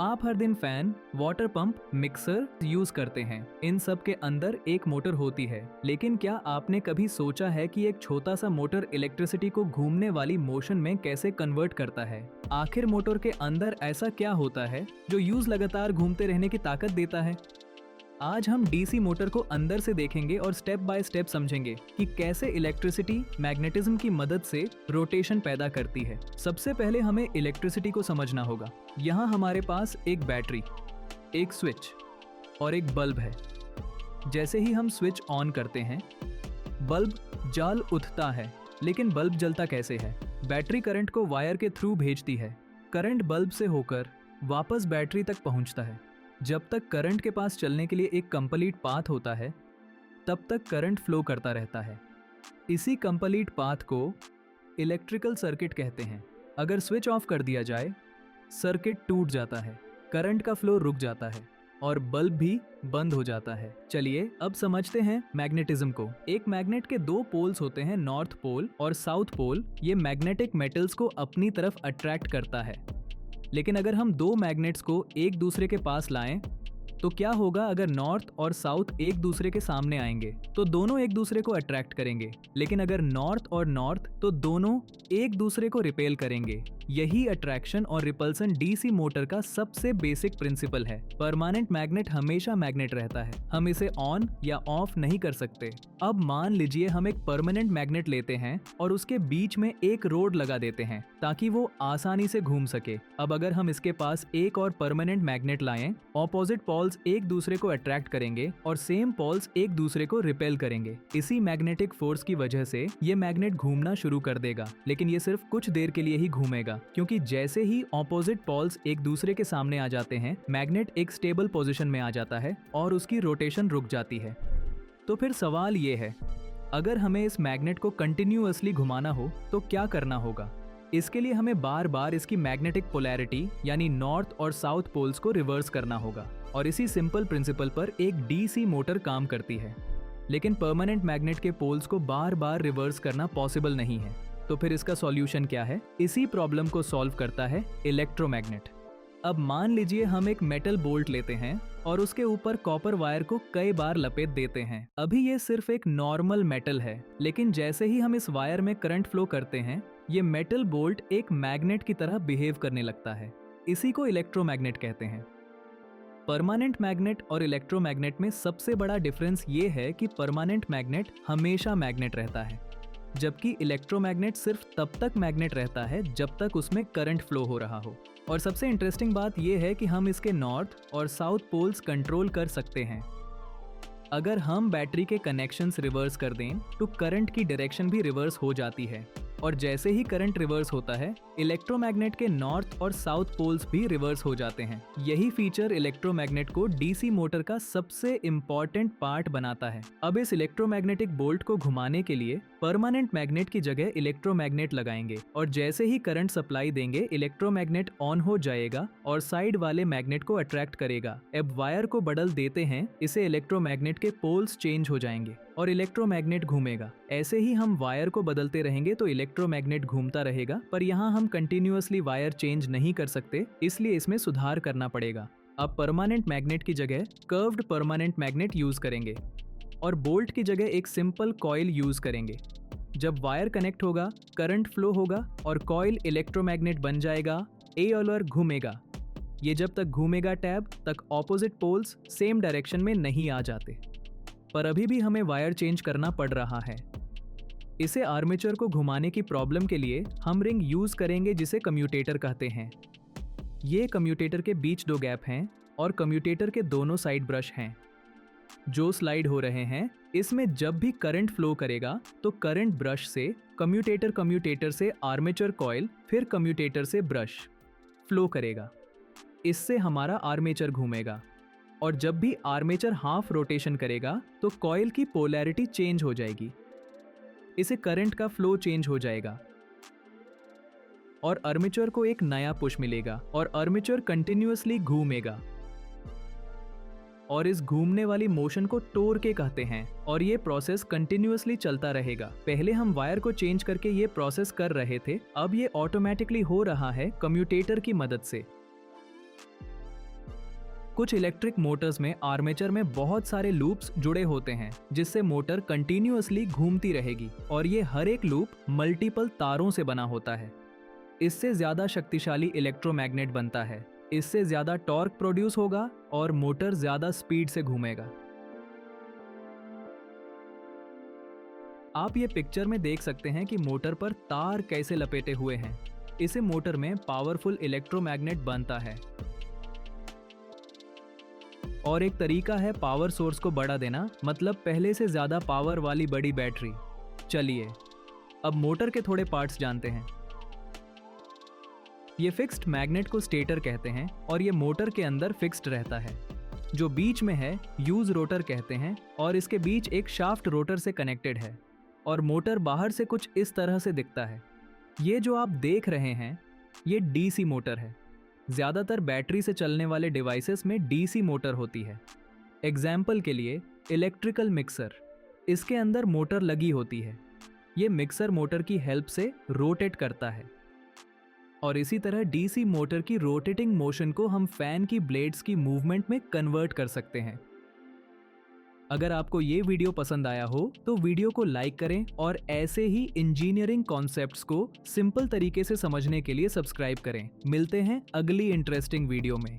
आप हर दिन fan, water pump, mixer use करते हैं। इन सब के अंदर एक मोटर होती है, लेकिन क्या आपने कभी सोचा है कि एक छोटा सा मोटर इलेक्ट्रिसिटी को घूमने वाली मोशन में कैसे कन्वर्ट करता है? आखिर मोटर के अंदर ऐसा क्या होता है जो यूज लगातार घूमते रहने की ताकत देता है? आज हम डीसी मोटर को अंदर से देखेंगे और स्टेप बाय स्टेप समझेंगे कि कैसे इलेक्ट्रिसिटी मैग्नेटिज्म की मदद से रोटेशन पैदा करती है। सबसे पहले हमें इलेक्ट्रिसिटी को समझना होगा। यहाँ हमारे पास एक बैटरी, एक स्विच और एक बल्ब है। जैसे ही हम स्विच ऑन करते हैं, बल्ब जल उठता है, लेकिन बल्ब जलता कैसे है? बैटरी करंट को वायर के थ्रू भेजती है। करंट बल्ब से होकर वापस बैटरी तक पहुंचता है। जब तक करंट के पास चलने के लिए एक कंप्लीट पाथ होता है, तब तक करंट फ्लो करता रहता है। इसी कंप्लीट पाथ को इलेक्ट्रिकल सर्किट कहते हैं। अगर स्विच ऑफ कर दिया जाए, सर्किट टूट जाता है, करंट का फ्लो रुक जाता है और बल्ब भी बंद हो जाता है। चलिए अब समझते हैं मैग्नेटिज्म को। एक मैग्नेट के दो पोल्स होते हैं, नॉर्थ पोल और साउथ पोल। ये मैग्नेटिक मेटल्स को अपनी तरफ अट्रैक्ट करता है। लेकिन अगर हम दो मैग्नेट्स को एक दूसरे के पास लाएं, तो क्या होगा? अगर नॉर्थ और साउथ एक दूसरे के सामने आएंगे तो दोनों एक दूसरे को अट्रैक्ट करेंगे, लेकिन अगर नॉर्थ और नॉर्थ तो दोनों एक दूसरे को रिपेल करेंगे। यही अट्रैक्शन और रिपल्सन डीसी मोटर का सबसे बेसिक प्रिंसिपल है। परमानेंट मैग्नेट हमेशा मैग्नेट रहता है, हम इसे ऑन या ऑफ नहीं कर सकते। अब मान लीजिए हम एक परमानेंट मैग्नेट लेते हैं और उसके बीच में एक रोड लगा देते हैं ताकि वो आसानी से घूम सके। अब अगर हम इसके पास एक और परमानेंट मैग्नेट लाएं, ऑपोजिट पोल्स एक दूसरे को अट्रैक्ट करेंगे और सेम पोल्स एक दूसरे को रिपेल करेंगे। इसी मैग्नेटिक फोर्स की वजह से ये मैग्नेट घूमना शुरू कर देगा, लेकिन ये सिर्फ कुछ देर के लिए ही घूमेगा, क्योंकि जैसे ही ऑपोजिट पोल्स एक दूसरे के सामने आ जाते हैं, मैग्नेट एक स्टेबल पोजीशन में आ जाता है और उसकी रोटेशन रुक जाती है। तो फिर सवाल ये है, अगर हमें इस मैग्नेट को कंटिन्यूअसली घुमाना हो तो क्या करना होगा? इसके लिए हमें बार बार इसकी मैग्नेटिक पोलैरिटी यानी नॉर्थ और साउथ पोल्स को रिवर्स करना होगा, और इसी सिंपल प्रिंसिपल पर एक डीसी मोटर काम करती है। लेकिन परमानेंट मैग्नेट के पोल्स को बार बार रिवर्स करना पॉसिबल नहीं है। तो फिर इसका सॉल्यूशन क्या है? इसी प्रॉब्लम को सॉल्व करता है इलेक्ट्रोमैग्नेट। अब मान लीजिए हम एक मेटल बोल्ट लेते हैं और उसके ऊपर कॉपर वायर को कई बार लपेट देते हैं। अभी ये सिर्फ एक नॉर्मल मेटल है, लेकिन जैसे ही हम इस वायर में करंट फ्लो करते हैं, ये मेटल बोल्ट एक मैग्नेट की तरह बिहेव करने लगता है। इसी को इलेक्ट्रोमैग्नेट कहते हैं। परमानेंट मैग्नेट और इलेक्ट्रोमैग्नेट में सबसे बड़ा डिफरेंस ये है कि परमानेंट मैग्नेट हमेशा मैग्नेट रहता है, जबकि इलेक्ट्रोमैग्नेट सिर्फ तब तक मैग्नेट रहता है जब तक उसमें करंट फ्लो हो रहा हो। और सबसे इंटरेस्टिंग बात यह है कि हम इसके नॉर्थ और साउथ पोल्स कंट्रोल कर सकते हैं। अगर हम बैटरी के कनेक्शंस रिवर्स कर दें तो करंट की डायरेक्शन भी रिवर्स हो जाती है, और जैसे ही करंट रिवर्स होता है, इलेक्ट्रोमैग्नेट के नॉर्थ और साउथ पोल्स भी रिवर्स हो जाते हैं। यही फीचर इलेक्ट्रोमैग्नेट को डीसी मोटर का सबसे इम्पोर्टेंट पार्ट बनाता है। अब इस इलेक्ट्रोमैग्नेटिक बोल्ट को घुमाने के लिए परमानेंट मैग्नेट की जगह इलेक्ट्रोमैग्नेट लगाएंगे, और जैसे ही करंट सप्लाई देंगे, इलेक्ट्रोमैग्नेट ऑन हो जाएगा और साइड वाले मैग्नेट को अट्रैक्ट करेगा। अब वायर को बदल देते हैं, इसे इलेक्ट्रोमैग्नेट के पोल्स चेंज हो जाएंगे और इलेक्ट्रोमैग्नेट घूमेगा। ऐसे ही हम वायर को बदलते रहेंगे तो इलेक्ट्रोमैग्नेट घूमता रहेगा, पर यहाँ हम कंटिन्यूअसली वायर चेंज नहीं कर सकते, इसलिए इसमें सुधार करना पड़ेगा। अब परमानेंट मैग्नेट की जगह कर्व्ड परमानेंट मैग्नेट यूज करेंगे और बोल्ट की जगह एक सिंपल कॉइल यूज करेंगे। जब वायर कनेक्ट होगा, करंट फ्लो होगा और कॉइल इलेक्ट्रोमैग्नेट बन जाएगा। एओलर घूमेगा। ये जब तक घूमेगा टैब तक ऑपोजिट पोल्स सेम डायरेक्शन में नहीं आ जाते, पर अभी भी हमें वायर चेंज करना पड़ रहा है। इसे आर्मेचर को घुमाने की प्रॉब्लम के लिए हम रिंग यूज करेंगे, जिसे कम्यूटेटर कहते हैं। ये कम्यूटेटर के बीच दो गैप हैं और कम्यूटेटर के दोनों साइड ब्रश हैं जो स्लाइड हो रहे हैं। इसमें जब भी करंट फ्लो करेगा तो करंट ब्रश से कम्यूटेटर, कम्यूटेटर से आर्मेचर कॉइल, फिर कम्यूटेटर से ब्रश फ्लो करेगा। इससे हमारा आर्मेचर घूमेगा, और जब भी आर्मेचर हाफ रोटेशन करेगा तो कॉइल की पोलैरिटी चेंज हो जाएगी। इसे करंट का फ्लो चेंज हो जाएगा और आर्मेचर को एक नया पुश मिलेगा और आर्मेचर कंटिन्यूअसली घूमेगा। और इस घूमने वाली मोशन को टोरके कहते हैं, और ये प्रोसेस कंटिन्यूअसली चलता रहेगा। पहले हम वायर को चेंज करके ये प्रोसेस कर रहे थे, अब ये ऑटोमेटिकली हो रहा है कम्यूटेटर की मदद से। कुछ इलेक्ट्रिक मोटर्स में आर्मेचर में बहुत सारे लूप्स जुड़े होते हैं जिससे मोटर कंटिन्यूअसली घूमती रहेगी और ये हर एक लूप मल्टीपल तारों से बना होता है। इससे ज्यादा शक्तिशाली इलेक्ट्रोमैग्नेट बनता है, इससे ज्यादा टॉर्क प्रोड्यूस होगा और मोटर ज्यादा स्पीड से घूमेगा। आप ये पिक्चर में देख सकते हैं कि मोटर पर तार कैसे लपेटे हुए हैं। इसे मोटर में पावरफुल इलेक्ट्रोमैग्नेट बनता है। और एक तरीका है पावर सोर्स को बढ़ा देना, मतलब पहले से ज्यादा पावर वाली बड़ी बैटरी। चलिए अब मोटर के थोड़े पार्ट्स जानते हैं। ये फिक्स्ड मैग्नेट को स्टेटर कहते हैं और ये मोटर के अंदर फिक्स्ड रहता है। जो बीच में है यूज रोटर कहते हैं और इसके बीच एक शाफ्ट रोटर से कनेक्टेड है और मोटर बाहर से कुछ इस तरह से दिखता है। ये जो आप देख रहे हैं ये डीसी मोटर है। ज्यादातर बैटरी से चलने वाले डिवाइसेस में डीसी मोटर होती है। एग्जाम्पल के लिए इलेक्ट्रिकल मिक्सर, इसके अंदर मोटर लगी होती है। ये मिक्सर मोटर की हेल्प से रोटेट करता है और इसी तरह डीसी मोटर की रोटेटिंग मोशन को हम फैन की ब्लेड्स की मूवमेंट में कन्वर्ट कर सकते हैं। अगर आपको ये वीडियो पसंद आया हो तो वीडियो को लाइक करें और ऐसे ही इंजीनियरिंग कॉन्सेप्ट्स को सिंपल तरीके से समझने के लिए सब्सक्राइब करें। मिलते हैं अगली इंटरेस्टिंग वीडियो में।